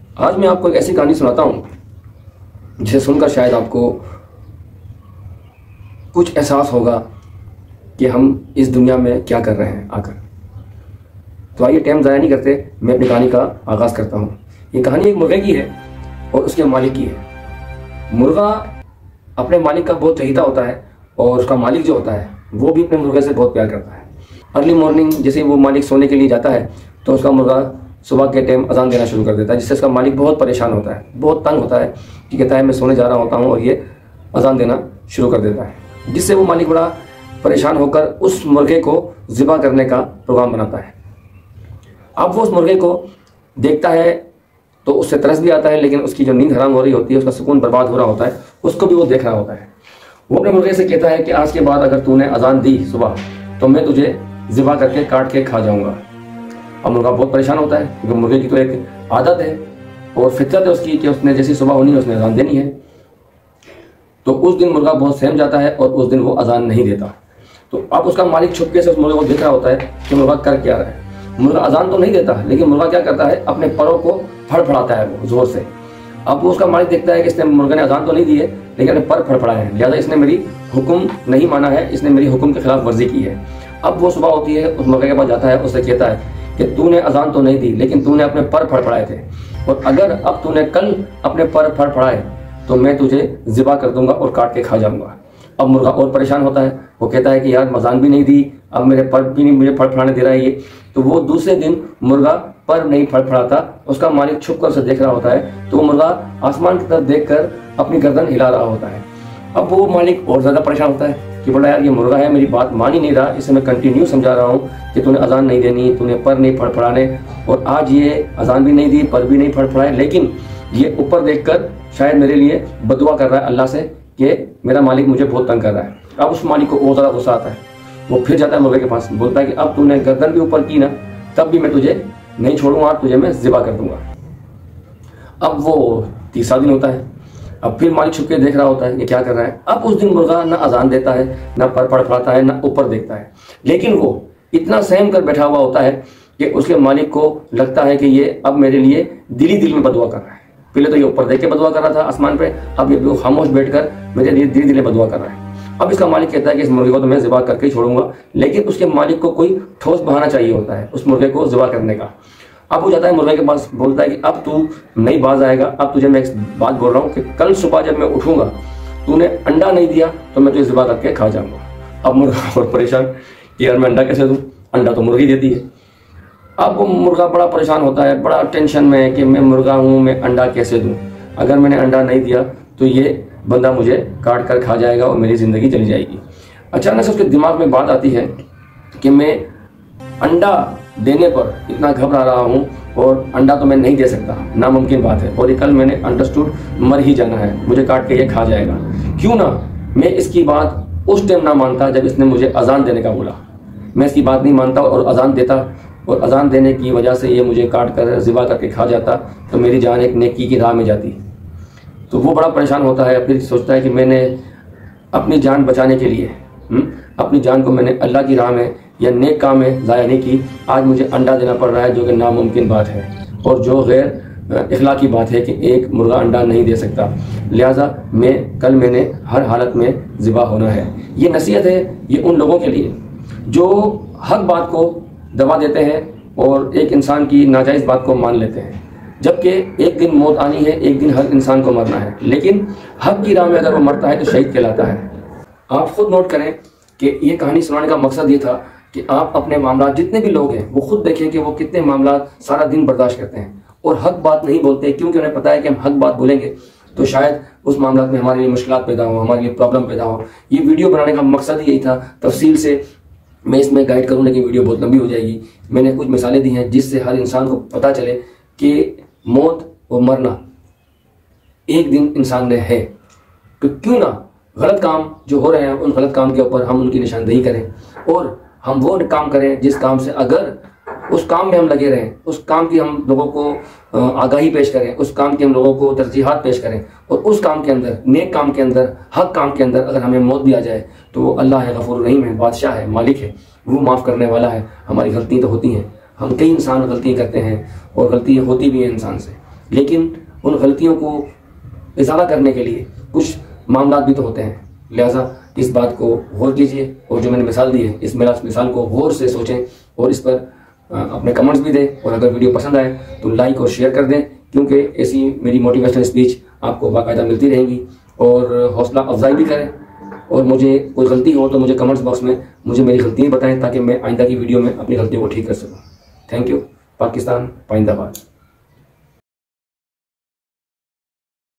आज मैं आपको एक ऐसी कहानी सुनाता हूँ जिसे सुनकर शायद आपको कुछ एहसास होगा कि हम इस दुनिया में क्या कर रहे हैं आकर। तो आइए टाइम ज़ाया नहीं करते, मैं अपनी कहानी का आगाज़ करता हूँ। ये कहानी एक मुर्गे की है और उसके मालिक की है। मुर्गा अपने मालिक का बहुत चहीता होता है और उसका मालिक जो होता है वो भी अपने मुर्गे से बहुत प्यार करता है। अर्ली मॉर्निंग जैसे वो मालिक सोने के लिए जाता है तो उसका मुर्गा सुबह के टाइम अजान देना शुरू कर देता है, जिससे उसका मालिक बहुत परेशान होता है, बहुत तंग होता है कि कहता है मैं सोने जा रहा होता हूँ और ये अजान देना शुरू कर देता है, जिससे वो मालिक बड़ा परेशान होकर उस मुर्गे को ज़िबा करने का प्रोग्राम बनाता है। अब वो उस मुर्गे को देखता है तो उससे तरस भी आता है, लेकिन उसकी जो नींद हराम हो रही होती है, उसका सुकून बर्बाद हो रहा होता है, उसको भी वो देख रहा होता है। वो अपने मुर्गे से कहता है कि आज के बाद अगर तूने अजान दी सुबह तो मैं तुझे ज़िबा करके काट के खा जाऊंगा। अब मुर्गा बहुत परेशान होता है क्योंकि मुर्गे की तो एक आदत है और फितरत है उसकी कि उसने जैसी सुबह होनी है उसने अजान देनी है। तो उस दिन मुर्गा बहुत सहम जाता है और उस दिन वो अजान नहीं देता। तो अब उसका मालिक छुपके से उस मुर्गे को देख रहा होता है कि मुर्गा कर क्या रहा है। मुर्गा अजान तो नहीं देता, लेकिन मुर्गा क्या करता है, अपने परों को फड़फड़ाता है वो जोर से। अब वो उसका मालिक देखता है कि इसने मुर्गे ने अजान तो नहीं दी है लेकिन अपने पर फड़फड़ाए हैं, लिहाजा इसने मेरी हुक्म नहीं माना है, इसने मेरी हुक्म के खिलाफ वर्जी की है। अब वो सुबह होती है, उस मुर्गे के पास जाता है, उससे कहता है कि तूने अजान तो नहीं दी लेकिन तूने अपने पर फड़फड़ाए थे, और अगर अब तूने कल अपने पर फड़फड़ाए तो मैं तुझे ज़िबा कर दूंगा और काट के खा जाऊंगा। अब मुर्गा और परेशान होता है, वो कहता है कि यार अजान भी नहीं दी, अब मेरे पर भी नहीं मुझे फड़फड़ाने दे रहा है ये। तो वो दूसरे दिन मुर्गा पर नहीं फड़फड़ाता, उसका मालिक छुप कर उसे देख रहा होता है, तो वो मुर्गा आसमान की तरफ देखकर अपनी गर्दन हिला रहा होता है। अब वो मालिक और ज़्यादा परेशान होता है कि बोला यार ये मुर्गा है, मेरी बात मान ही नहीं रहा, इसे मैं कंटिन्यू समझा रहा हूँ कि तूने अजान नहीं देनी, तूने पर नहीं फड़फड़ाने, और आज ये अजान भी नहीं दी, पर भी नहीं फड़फड़ाए, लेकिन ये ऊपर देखकर शायद मेरे लिए बदुआ कर रहा है अल्लाह से कि मेरा मालिक मुझे बहुत तंग कर रहा है। अब उस मालिक को और ज़्यादा गुस्सा आता है, वो फिर जाता है मुर्गे के पास, बोलता है कि अब तूने गर्दन भी ऊपर की ना, तब भी मैं तुझे नहीं छोड़ूंगा, तुझे मैं ज़िबा कर दूंगा। अब वो तीसरा दिन होता है, अब फिर मालिक छुप के देख रहा होता है ये क्या कर रहा है। अब उस दिन मुर्गा ना अजान देता है, ना पर फड़फड़ाता है, ना ऊपर देखता है, लेकिन वो इतना सहम कर बैठा हुआ होता है कि उसके मालिक को लगता है कि ये अब मेरे लिए दिली दिल में बदुआ कर रहा है। पहले तो ये ऊपर देख के बदुआ कर रहा था आसमान पे, अब ये खामोश बैठकर मेरे लिए दिली दिल में बदुआ कर रहा है। अब इसका मालिक कहता है कि इस मुर्गे को तो मैं ज़िबा करके ही छोड़ूंगा, लेकिन उसके मालिक को कोई ठोस बहाना चाहिए होता है उस मुर्गे को ज़िबा करने का। अब वो जाता है मुर्गे के पास, बोलता है कि अब तू नहीं बाज आएगा, अब तुझे मैं एक बात बोल रहा हूँ कि कल सुबह जब मैं उठूंगा तूने अंडा नहीं दिया तो मैं तुझे ज़िबा करके खा जाऊंगा। अब मुर्गा और परेशान कि यार मैं अंडा कैसे दूँ, अंडा तो मुर्गी देती है। अब वो मुर्गा बड़ा परेशान होता है, बड़ा टेंशन में है कि मैं मुर्गा हूँ, मैं अंडा कैसे दूँ, अगर मैंने अंडा नहीं दिया तो ये बंदा मुझे काट कर खा जाएगा और मेरी ज़िंदगी चली जाएगी। अचानक से उसके दिमाग में बात आती है कि मैं अंडा देने पर इतना घबरा रहा हूँ और अंडा तो मैं नहीं दे सकता, नामुमकिन बात है, और ये कल मैंने अंडरस्टूड मर ही जाना है, मुझे काट के ये खा जाएगा। क्यों ना मैं इसकी बात उस टाइम ना मानता जब इसने मुझे अजान देने का बोला, मैं इसकी बात नहीं मानता और अजान देता, और अजान देने की वजह से ये मुझे काट कर ज़िबा करके खा जाता तो मेरी जान एक नेकी की राह में जाती। तो वो बड़ा परेशान होता है, फिर सोचता है कि मैंने अपनी जान बचाने के लिए अपनी जान को मैंने अल्लाह की राह में या नेक काम में ज़ाया नहीं की, आज मुझे अंडा देना पड़ रहा है जो कि नामुमकिन बात है और जो गैर इखलाकी बात है कि एक मुर्गा अंडा नहीं दे सकता, लिहाजा मैंने हर हालत में ज़िबा होना है। ये नसीहत है ये उन लोगों के लिए जो हक बात को दबा देते हैं और एक इंसान की नाजायज़ बात को मान लेते हैं, जबकि एक दिन मौत आनी है, एक दिन हर इंसान को मरना है, लेकिन हक की राह में अगर वो मरता है तो शहीद कहलाता है। आप खुद नोट करें कि ये कहानी सुनाने का मकसद ये था कि आप अपने मामला जितने भी लोग हैं वो खुद देखें कि वो कितने मामला सारा दिन बर्दाश्त करते हैं और हक बात नहीं बोलते, क्योंकि उन्हें पता है कि हम हक बात बोलेंगे तो शायद उस मामला में हमारे लिए मुश्किलात पैदा हो, हमारे लिए प्रॉब्लम पैदा हो। ये वीडियो बनाने का मकसद यही था। तफसील से मैं इसमें गाइड करूँ लेकिन वीडियो बहुत लंबी हो जाएगी। मैंने कुछ मिसालें दी हैं जिससे हर इंसान को पता चले कि मौत और मरना एक दिन इंसान ने है, तो क्यों ना गलत काम जो हो रहे हैं उन गलत काम के ऊपर हम उनकी निशानदेही करें और हम वो काम करें जिस काम से अगर उस काम में हम लगे रहें, उस काम की हम लोगों को आगाही पेश करें, उस काम की हम लोगों को तरजीहात पेश करें, और उस काम के अंदर, नेक काम के अंदर, हक काम के अंदर अगर हमें मौत भी आ जाए तो वो अल्लाह है, गफूर रहीम है, बादशाह है, मालिक है, वो माफ़ करने वाला है। हमारी गलतियाँ तो होती हैं, हम कई इंसान गलतियाँ करते हैं और गलतियाँ होती भी हैं इंसान से, लेकिन उन गलतियों को इजाला करने के लिए कुछ मामला भी तो होते हैं। लिहाजा इस बात को गौर कीजिए और जो मैंने मिसाल दी है इस मिसाल को गौर से सोचें और इस पर अपने कमेंट्स भी दें। और अगर वीडियो पसंद आए तो लाइक और शेयर कर दें, क्योंकि ऐसी मेरी मोटिवेशनल स्पीच आपको बाकायदा मिलती रहेंगी। और हौसला अफजाई भी करें और मुझे कोई गलती हो तो मुझे कमेंट्स बॉक्स में मुझे मेरी गलतियाँ बताएं ताकि मैं आइंदा की वीडियो में अपनी गलतियों को ठीक कर सकूँ। Thank you. पाकिस्तान पाइंदाबाद।